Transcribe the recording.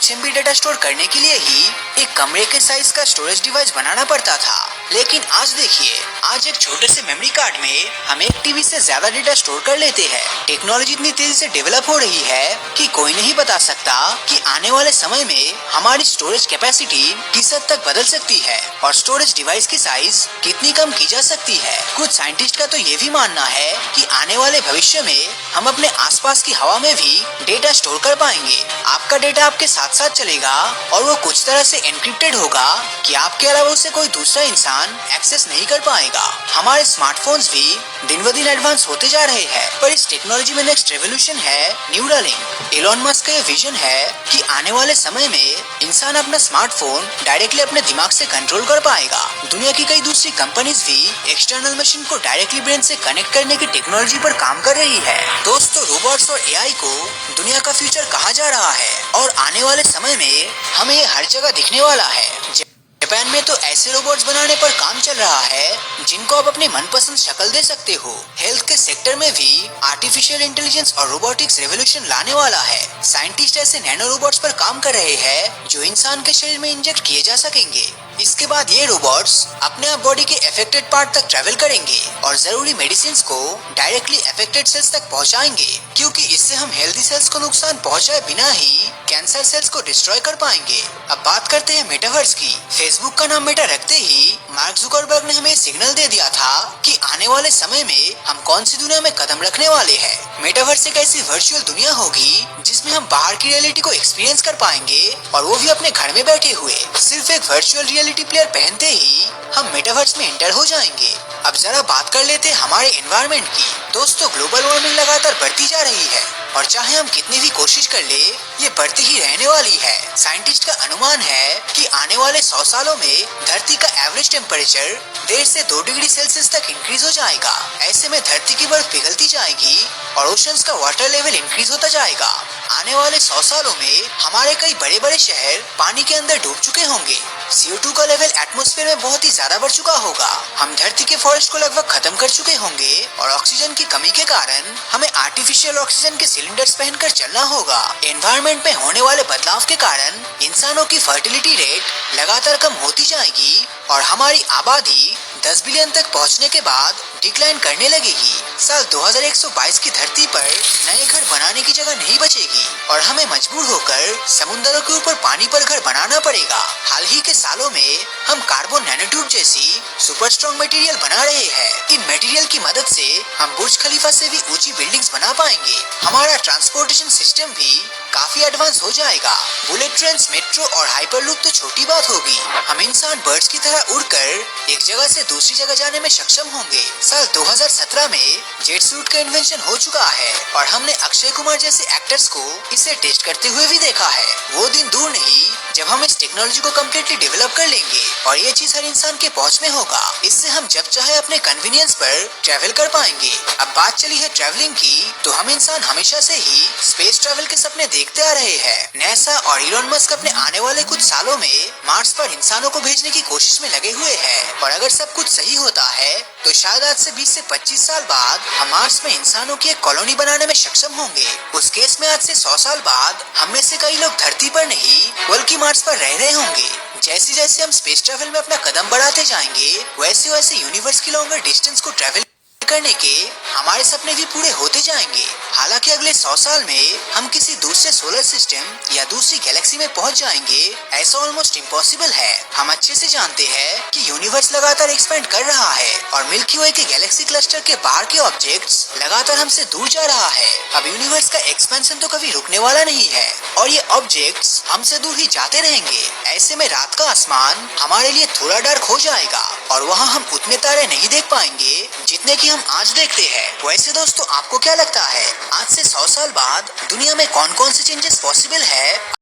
कुछ MB data store करने के लिए ही एक कमरे के साइज का स्टोरेज डिवाइस बनाना पड़ता था। लेकिन आज देखिए, आज एक छोटे से मेमोरी कार्ड में हम एक टीबी से ज्यादा डेटा स्टोर कर लेते हैं। टेक्नोलॉजी इतनी तेजी से डेवलप हो रही है कि कोई नहीं बता सकता कि आने वाले समय में हमारी स्टोरेज कैपेसिटी किस हद तक बदल सकती है और स्टोरेज डिवाइस की साइज कितनी कम की जा सकती है। कुछ साइंटिस्ट का तो ये भी मानना है कि आने वाले भविष्य में हम अपने आसपास की हवा में भी डेटा स्टोर कर पाएंगे। आपका डेटा आपके साथ साथ चलेगा और वो कुछ तरह से एन्क्रिप्टेड होगा कि आपके अलावा उसे कोई दूसरा इंसान एक्सेस नहीं कर पाएगा। हमारे स्मार्टफोन्स भी दिन ब दिन एडवांस होते जा रहे हैं, पर इस टेक्नोलॉजी में नेक्स्ट रेवोल्यूशन है न्यूरालिंक। एलोन मस्क का ये विजन है कि आने वाले समय में इंसान अपना स्मार्टफोन डायरेक्टली अपने दिमाग से कंट्रोल कर पाएगा। दुनिया की कई दूसरी कंपनीज भी एक्सटर्नल मशीन को डायरेक्टली ब्रेन से कनेक्ट करने की टेक्नोलॉजी पर काम कर रही है। दोस्तों, रोबोट्स और एआई को दुनिया का फ्यूचर कहा जा रहा है और आने वाले समय में हमें ये हर जगह दिखने वाला है। जापान में तो ऐसे रोबोट्स बनाने पर काम चल रहा है जिनको आप अपनी मनपसंद शक्ल दे सकते हो। हेल्थ के सेक्टर में भी आर्टिफिशियल इंटेलिजेंस और रोबोटिक्स रेवोल्यूशन लाने वाला है। साइंटिस्ट ऐसे नैनो रोबोट्स पर काम कर रहे हैं जो इंसान के शरीर में इंजेक्ट किए जा सकेंगे। इसके बाद ये रोबोट्स अपने आप बॉडी के अफेक्टेड पार्ट तक ट्रेवल करेंगे और जरूरी मेडिसिन को डायरेक्टली अफेक्टेड सेल्स तक पहुंचाएंगे, क्योंकि इससे हम हेल्दी सेल्स को नुकसान पहुंचाए बिना ही कैंसर सेल्स को डिस्ट्रॉय कर पाएंगे। अब बात करते हैं मेटावर्स की। फेसबुक का नाम मेटा रखते ही मार्क जुकरबर्ग ने हमें सिग्नल दे दिया था कि आने वाले समय में हम कौन सी दुनिया में कदम रखने वाले हैं। मेटावर्स एक ऐसी वर्चुअल दुनिया होगी जिसमें हम बाहर की रियलिटी को एक्सपीरियंस कर पाएंगे और वो भी अपने घर में बैठे हुए। सिर्फ एक वर्चुअल रियलिटी प्लेयर पहनते ही हम मेटावर्स में एंटर हो जाएंगे। अब जरा बात कर लेते हैं हमारे एनवायरनमेंट की। दोस्तों, ग्लोबल वार्मिंग लगातार बढ़ती जा रही है और चाहे हम कितनी भी कोशिश कर ले, ये बढ़ती ही रहने वाली है। साइंटिस्ट का अनुमान है कि आने वाले 100 सालों में धरती का एवरेज टेम्परेचर 1.5 से 2 डिग्री सेल्सियस तक इंक्रीज हो जाएगा। ऐसे में धरती की बर्फ पिघलती जाएगी और ओशंस का वाटर लेवल इंक्रीज होता जाएगा। आने वाले 100 सालों में हमारे कई बड़े बड़े शहर पानी के अंदर डूब चुके होंगे। CO2 का लेवल एटमॉस्फेयर में बहुत ही ज्यादा बढ़ चुका होगा। हम धरती के फॉरेस्ट को लगभग खत्म कर चुके होंगे और ऑक्सीजन की कमी के कारण हमें आर्टिफिशियल ऑक्सीजन के सिलेंडर्स पहनकर चलना होगा। एनवायरनमेंट में होने वाले बदलाव के कारण इंसानों की फर्टिलिटी रेट लगातार कम होती जाएगी और हमारी आबादी 10 बिलियन तक पहुंचने के बाद डिक्लाइन करने लगेगी। साल 2122 की धरती पर नए घर बनाने की जगह नहीं बचेगी और हमें मजबूर होकर समुद्रों के ऊपर पानी पर घर बनाना पड़ेगा। हाल ही के सालों में हम कार्बन नैनोट्यूब जैसी सुपर स्ट्रॉन्ग मटेरियल बना रहे हैं। इन मटेरियल की मदद से हम बुर्ज खलीफा से भी ऊंची बिल्डिंग्स बना पाएंगे। हमारा ट्रांसपोर्टेशन सिस्टम भी काफी एडवांस हो जाएगा। बुलेट ट्रेन, मेट्रो और हाइपरलूप तो छोटी बात होगी। हम इंसान बर्ड्स की तरह उड़कर एक जगह से दूसरी जगह जाने में सक्षम होंगे। साल 2017 में जेट सूट का इन्वेंशन हो चुका है और हमने अक्षय कुमार जैसे एक्टर्स को इसे टेस्ट करते हुए भी देखा है। वो दिन दूर नहीं जब हम इस टेक्नोलॉजी को कम्प्लीटली डेवलप कर लेंगे और ये चीज हर इंसान के पहुंच में होगा। इससे हम जब चाहे अपने कन्वीनियंस पर ट्रैवल कर पाएंगे। अब बात चली है ट्रैवलिंग की, तो हम इंसान हमेशा से ही स्पेस ट्रैवल के सपने देखते आ रहे हैं। नासा और इलोन मस्क अपने आने वाले कुछ सालों में मार्स पर इंसानों को भेजने की कोशिश में लगे हुए हैं और अगर सब कुछ सही होता है तो शायद आज से 20 से 25 साल बाद हम मार्स में इंसानों की एक कॉलोनी बनाने में सक्षम होंगे। उस केस में आज से 100 साल बाद हम में से कई लोग धरती पर नहीं बल्कि मार्स पर रह रहे होंगे। जैसे जैसे हम स्पेस ट्रैवल में अपना कदम बढ़ाते जाएंगे, वैसे वैसे यूनिवर्स की लॉन्गर डिस्टेंस को ट्रैवल करने के हमारे सपने भी पूरे होते जाएंगे। हालांकि अगले 100 साल में हम किसी दूसरे सोलर सिस्टम या दूसरी गैलेक्सी में पहुंच जाएंगे, ऐसा ऑलमोस्ट इम्पॉसिबल है। हम अच्छे से जानते हैं कि यूनिवर्स लगातार एक्सपेंड कर रहा है और मिल्की वे के गैलेक्सी क्लस्टर के बाहर के ऑब्जेक्ट्स लगातार हमसे दूर जा रहा है। अब यूनिवर्स का एक्सपेंशन तो कभी रुकने वाला नहीं है और ये ऑब्जेक्ट्स हमसे दूर ही जाते रहेंगे। ऐसे में रात का आसमान हमारे लिए थोड़ा डार्क हो जाएगा और वहाँ हम उतने तारे नहीं देख पाएंगे जितने की हम आज देखते हैं। वैसे दोस्तों, आपको क्या लगता है आज से 100 साल बाद दुनिया में कौन कौन से चेंजेस पॉसिबल है?